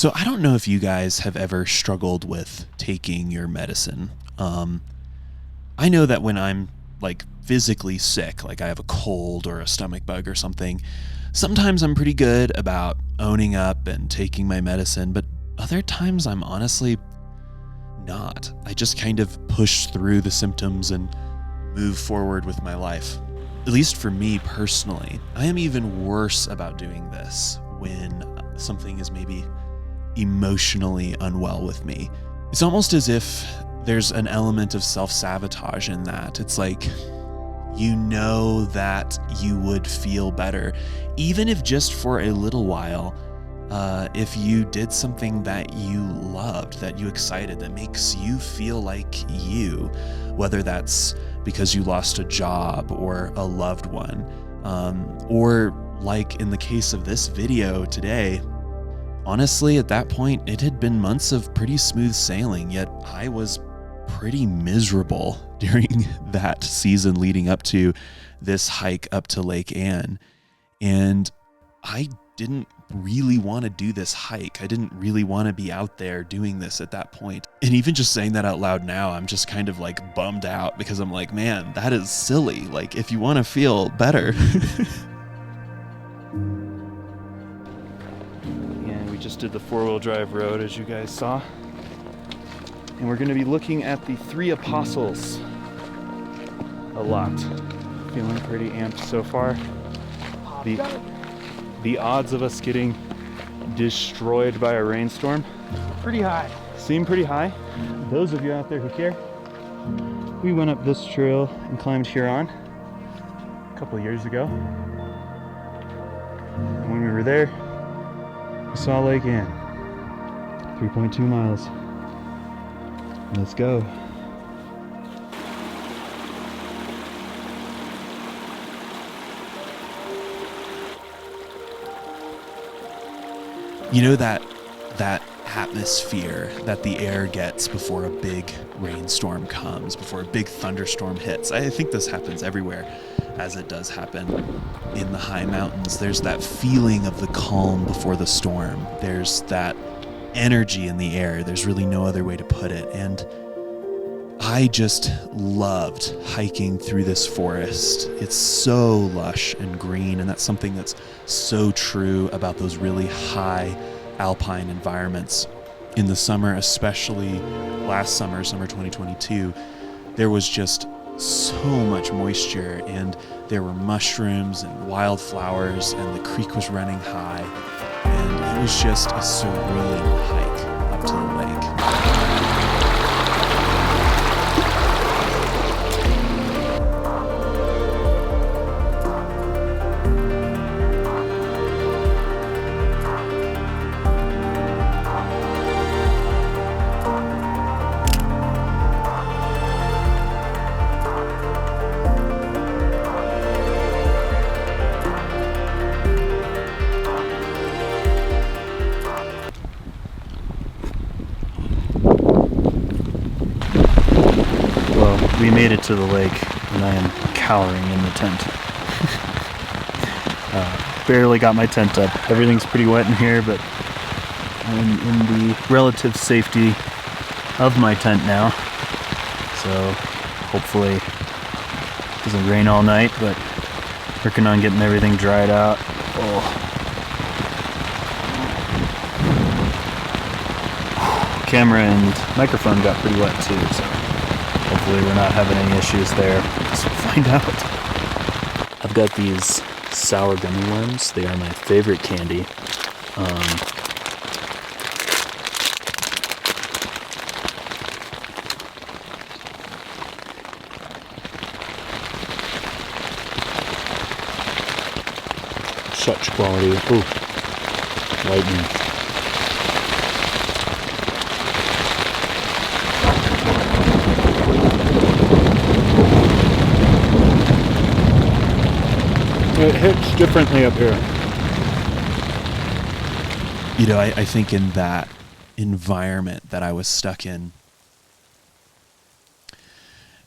So I don't know if you guys have ever struggled with taking your medicine. I know that when I'm like physically sick, like I have a cold or a stomach bug or something, sometimes I'm pretty good about owning up and taking my medicine, but other times I'm honestly not. I just kind of push through the symptoms and move forward with my life. At least for me personally, I am even worse about doing this when something is maybe emotionally unwell with me. It's almost as if there's an element of self-sabotage in that. It's like, you know that you would feel better, even if just for a little while, if you did something that you loved, that you excited, that makes you feel like you, whether that's because you lost a job or a loved one, or like in the case of this video today, honestly, at that point, it had been months of pretty smooth sailing, yet I was pretty miserable during that season leading up to this hike up to Lake Ann. And I didn't really want to do this hike. I didn't really want to be out there doing this at that point. And even just saying that out loud now, I'm just kind of like bummed out because I'm like, man, that is silly. Like, if you want to feel better. And we just did the 4-wheel drive road, as you guys saw. And we're going to be looking at the 3 apostles a lot. Feeling pretty amped so far. The odds of us getting destroyed by a rainstorm, Pretty high. seem pretty high. Those of you out there who care, we went up this trail and climbed Huron a couple of years ago. And when we were there, we saw Lake Ann. 3.2 miles. Let's go. You know that atmosphere that the air gets before a big rainstorm comes, before a big thunderstorm hits. I think this happens everywhere, as it does happen in the high mountains. There's that feeling of the calm before the storm. There's that energy in the air. There's really no other way to put it. And I just loved hiking through this forest. It's so lush and green, and that's something that's so true about those really high alpine environments. In the summer, especially last summer, summer 2022, there was just so much moisture, and there were mushrooms and wildflowers, and the creek was running high, and it was just a serene hike up to the lake. We made it to the lake, and I am cowering in the tent. Barely got my tent up. Everything's pretty wet in here, but I'm in the relative safety of my tent now. So hopefully it doesn't rain all night, but working on getting everything dried out. Camera and microphone got pretty wet too, so hopefully we're not having any issues there. So we'll find out. I've got these sour gummy worms. They are my favorite candy. Such quality. Ooh, lightning. It hits differently up here. You know, I think in that environment that I was stuck in,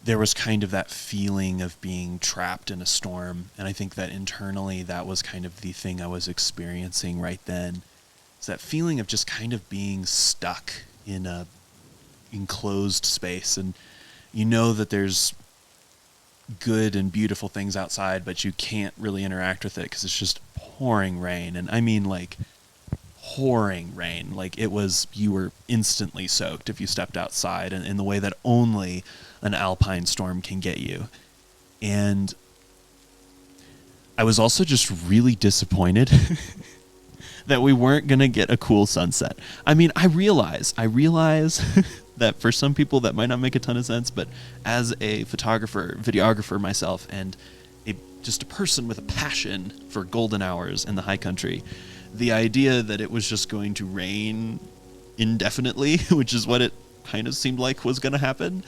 there was kind of that feeling of being trapped in a storm. And I think that internally that was kind of the thing I was experiencing right then. It's that feeling of just kind of being stuck in a enclosed space, and you know that there's good and beautiful things outside, but you can't really interact with it because it's just pouring rain. And I mean like pouring rain. Like you were instantly soaked if you stepped outside, and in the way that only an alpine storm can get you. And I was also just really disappointed that we weren't going to get a cool sunset. I mean, I realize that for some people that might not make a ton of sense, but as a photographer, videographer myself, and just a person with a passion for golden hours in the high country, the idea that it was just going to rain indefinitely, which is what it kind of seemed like was going to happen,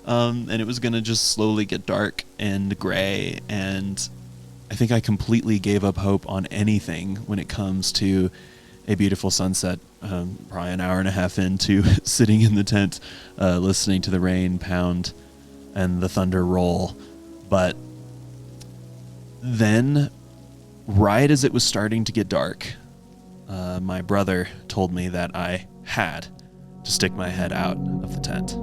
and it was going to just slowly get dark and gray, and I think I completely gave up hope on anything when it comes to a beautiful sunset, probably an hour and a half into sitting in the tent, listening to the rain pound and the thunder roll. But then, right as it was starting to get dark, my brother told me that I had to stick my head out of the tent.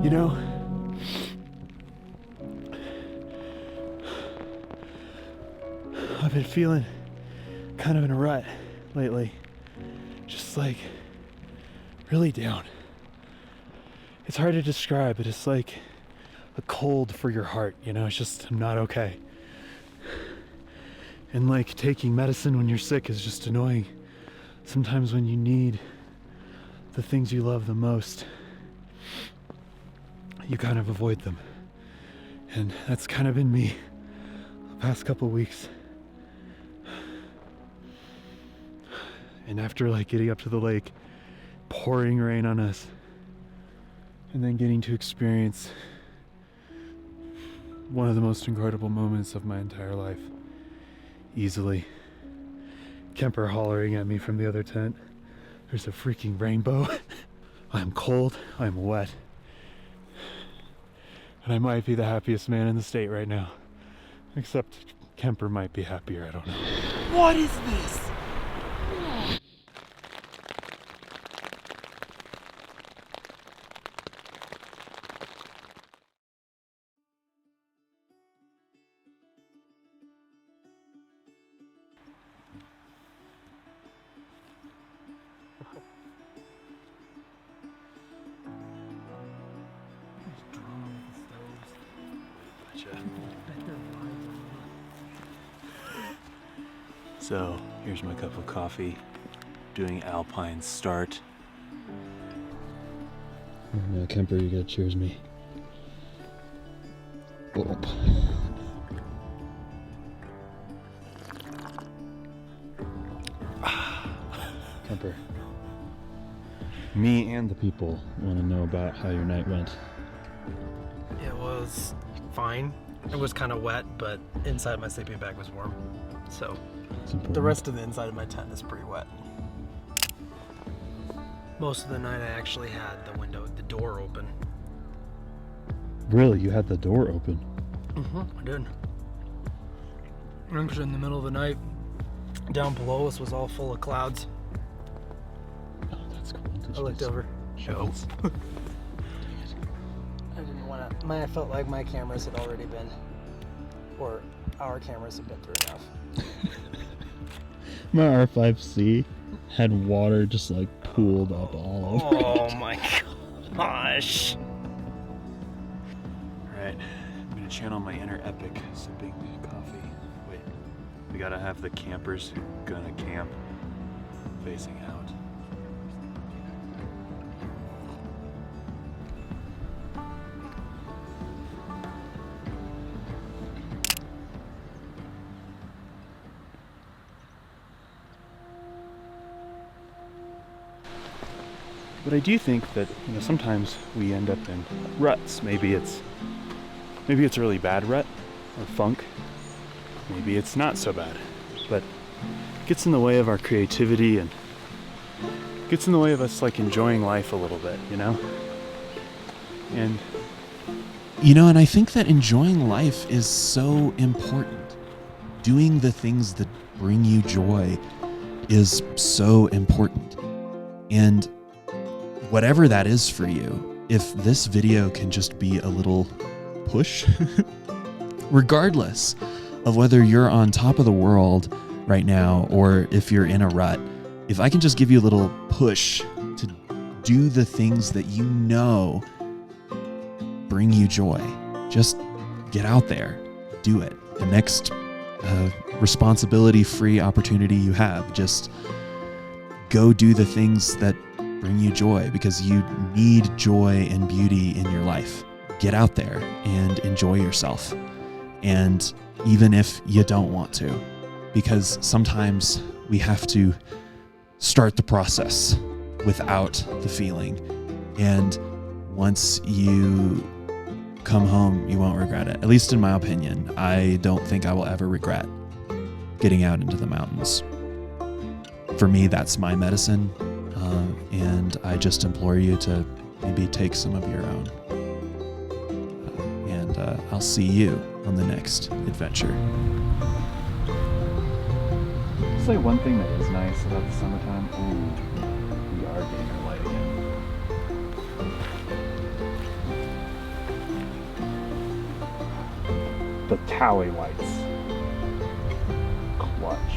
You know, I've been feeling kind of in a rut lately. Just like really down. It's hard to describe, but it's like a cold for your heart, you know? It's just, I'm not okay. And like taking medicine when you're sick is just annoying. Sometimes when you need the things you love the most, you kind of avoid them. And that's kind of been me the past couple of weeks. And after like getting up to the lake, pouring rain on us, and then getting to experience one of the most incredible moments of my entire life, easily. Kemper hollering at me from the other tent. There's a freaking rainbow. I'm cold, I'm wet. And I might be the happiest man in the state right now. Except Kemper might be happier, I don't know. What is this? So, here's my cup of coffee, doing Alpine start. No, Kemper, you gotta cheers me. Whoa. Kemper, me and the people want to know about how your night went. It was fine. It was kind of wet, but inside my sleeping bag was warm. So the rest of the inside of my tent is pretty wet. Most of the night I actually had the door open. Really? You had the door open? I did. Because in the middle of the night, down below us was all full of clouds. Oh, that's cool. I looked over. Shows. I didn't want to. I felt like my cameras had already been, or our cameras had been through enough. My R5C had water just like pooled up all over it. Oh my gosh. Alright, I'm gonna channel my inner epic sipping coffee. Wait, we gotta have the campers gonna camp facing out. But I do think that, you know, sometimes we end up in ruts. Maybe it's a really bad rut or funk. Maybe it's not so bad, but it gets in the way of our creativity and gets in the way of us like enjoying life a little bit, you know? And and I think that enjoying life is so important. Doing the things that bring you joy is so important. And whatever that is for you, if this video can just be a little push, regardless of whether you're on top of the world right now or if you're in a rut, if I can just give you a little push to do the things that you know bring you joy, just get out there, do it. The next responsibility-free opportunity you have, just go do the things that bring you joy, because you need joy and beauty in your life. Get out there and enjoy yourself. And even if you don't want to, because sometimes we have to start the process without the feeling. And once you come home, you won't regret it. At least in my opinion, I don't think I will ever regret getting out into the mountains. For me, that's my medicine. And I just implore you to maybe take some of your own. And I'll see you on the next adventure. I'll say one thing that is nice about the summertime. Ooh, we are getting our light again. The Towie whites. Clutch.